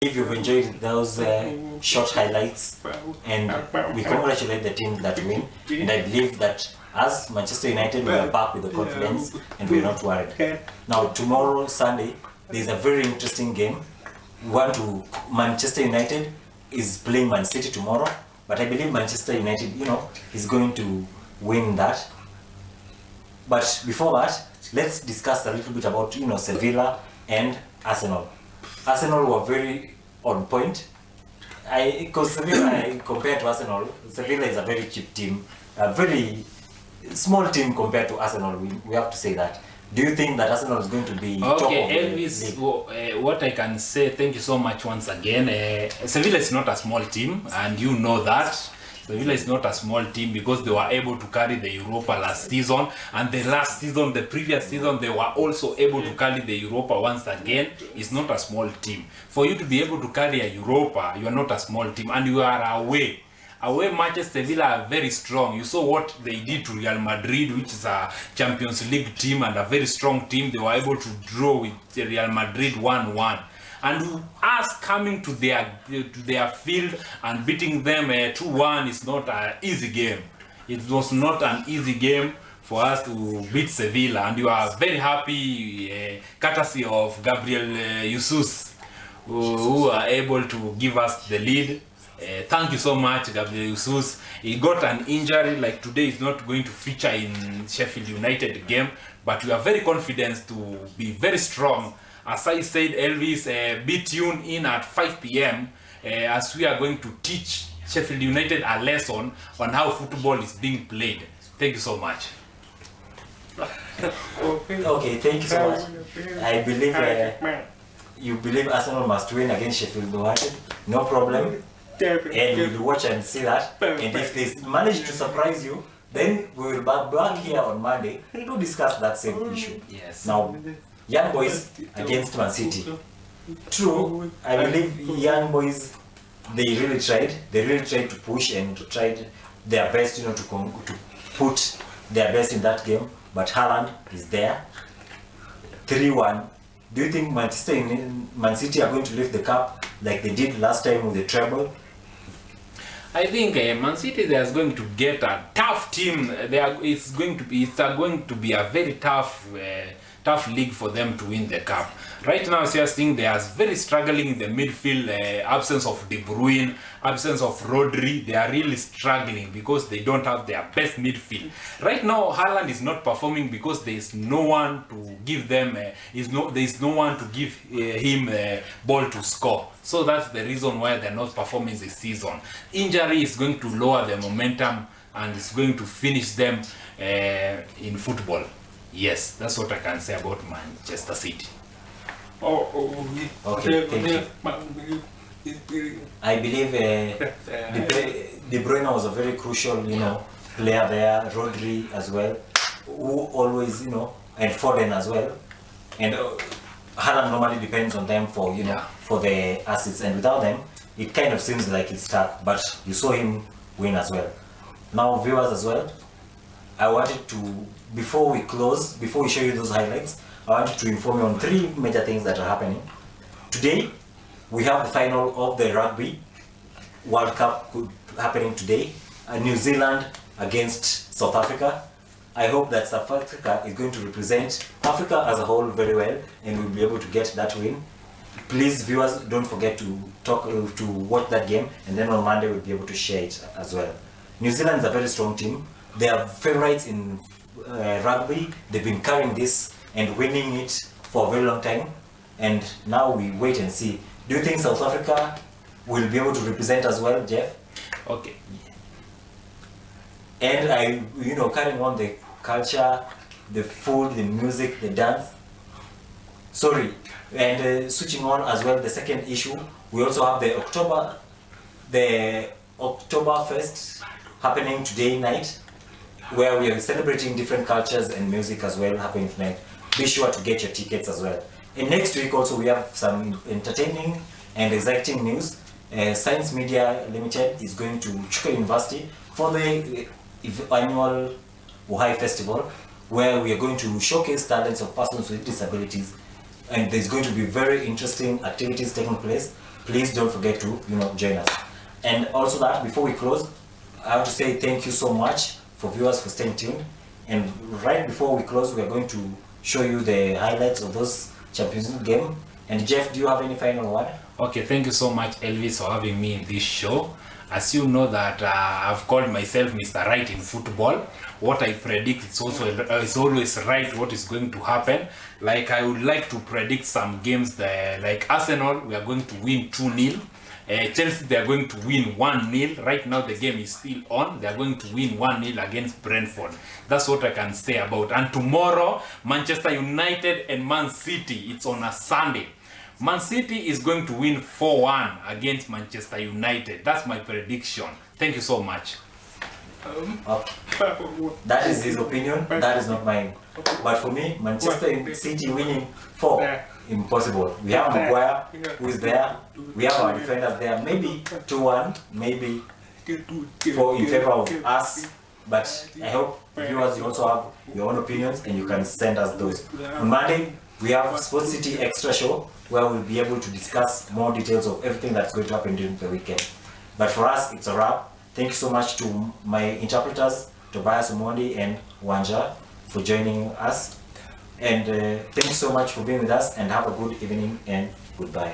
If you've enjoyed those short highlights, and we congratulate the team that win, and I believe that as Manchester United, we are back with the confidence and we're not worried. Now tomorrow, Sunday, there's a very interesting game. Manchester United is playing Man City tomorrow, but I believe Manchester United, is going to win that. But before that, let's discuss a little bit about Sevilla and Arsenal. Arsenal were very on point. Because Sevilla, compared to Arsenal, Sevilla is a very cheap team, a very small team compared to Arsenal. We have to say that. Do you think that Arsenal is going to be top of Elvis, what I can say, thank you so much once again. Sevilla is not a small team, and you know that. Sevilla is not a small team because they were able to carry the Europa last season, and the previous season, they were also able to carry the Europa once again. It's not a small team. For you to be able to carry a Europa, you are not a small team, and you are away. Away matches, Sevilla are very strong. You saw what they did to Real Madrid, which is a Champions League team and a very strong team. They were able to draw with Real Madrid 1-1. And us coming to their field and beating them 2-1 is not an easy game. It was not an easy game for us to beat Sevilla, and you are very happy, courtesy of Gabriel Jesus, who are able to give us the lead. Thank you so much, Gabriel Jesus. He got an injury, like today is not going to feature in Sheffield United game, but we are very confident to be very strong. As I said, Elvis, be tuned in at 5 p.m. As we are going to teach Sheffield United a lesson on how football is being played. Thank you so much. Okay, thank you so much. I believe you believe Arsenal must win against Sheffield United. No problem. And we'll watch and see that. And if they manage to surprise you, then we will be back here on Monday to discuss that same issue. Yes. Now, Young Boys against Man City. True, I believe Young Boys, they really tried. They really tried to push and tried their best, to put their best in that game. But Haaland is there. 3-1. Do you think Man City are going to lift the cup like they did last time with the treble? I think Man City is going to get a tough team. It's going to be a very tough league for them to win the cup. Right now, we are seeing they are very struggling in the midfield. Absence of De Bruyne, absence of Rodri. They are really struggling because they don't have their best midfield. Right now, Haaland is not performing because there is no one to give them. There is no one to give him ball to score. So that's the reason why they're not performing this season. Injury is going to lower the momentum and it's going to finish them in football. Yes, that's what I can say about Manchester City. Okay, thank you. I believe De Bruyne was a very crucial, player there. Rodri as well, who always, and Foden as well. And Haaland normally depends on them for, for the assets. And without them, it kind of seems like it's stuck. But you saw him win as well. Now, viewers as well, I wanted to, before we show you those highlights, I wanted to inform you on 3 major things that are happening. Today, we have the final of the Rugby World Cup happening today. New Zealand against South Africa. I hope that South Africa is going to represent Africa as a whole very well and will be able to get that win. Please, viewers, don't forget to watch that game, and then on Monday we'll be able to share it as well. New Zealand is a very strong team. They are favorites in rugby. They've been carrying this and winning it for a very long time, and now we wait and see. Do you think South Africa will be able to represent as well, Jeff? Okay. And carrying on the culture, the food, the music, the dance. Sorry, and switching on as well, the second issue, we also have the Oktoberfest happening today night, where we are celebrating different cultures and music as well happening tonight. Be sure to get your tickets as well. And next week also we have some entertaining and exciting news. Science Media Limited is going to Chuka University for the annual Uhai Festival, where we are going to showcase talents of persons with disabilities, and there's going to be very interesting activities taking place. please don't forget to join us. And also that before we close, I have to say thank you so much for viewers for staying tuned. And right before we close, we are going to show you the highlights of those Champions League game. And Jeff, do you have any final word? Okay, thank you so much, Elvis, for having me in this show. As you know that I've called myself Mr. Right in football. What I predict is always right what is going to happen. Like I would like to predict some games that, like Arsenal, we are going to win 2-0. Chelsea, they are going to win 1-0. Right now the game is still on. They are going to win 1-0 against Brentford. That's what I can say about. And tomorrow, Manchester United and Man City, it's on a Sunday. Man City is going to win 4-1 against Manchester United. That's my prediction. Thank you so much. That is his opinion. That is not mine. But for me, Manchester City winning 4, impossible. We have Maguire who is there. We have our defenders there. Maybe 2-1, maybe 4 in favor of us. But I hope viewers, you also have your own opinions and you can send us those. On Monday, we have Sportcity Extra Show where we'll be able to discuss more details of everything that's going to happen during the weekend. But for us, it's a wrap. Thank you so much to my interpreters, Tobias Omondi and Wanja, for joining us. And thank you so much for being with us, and have a good evening and goodbye.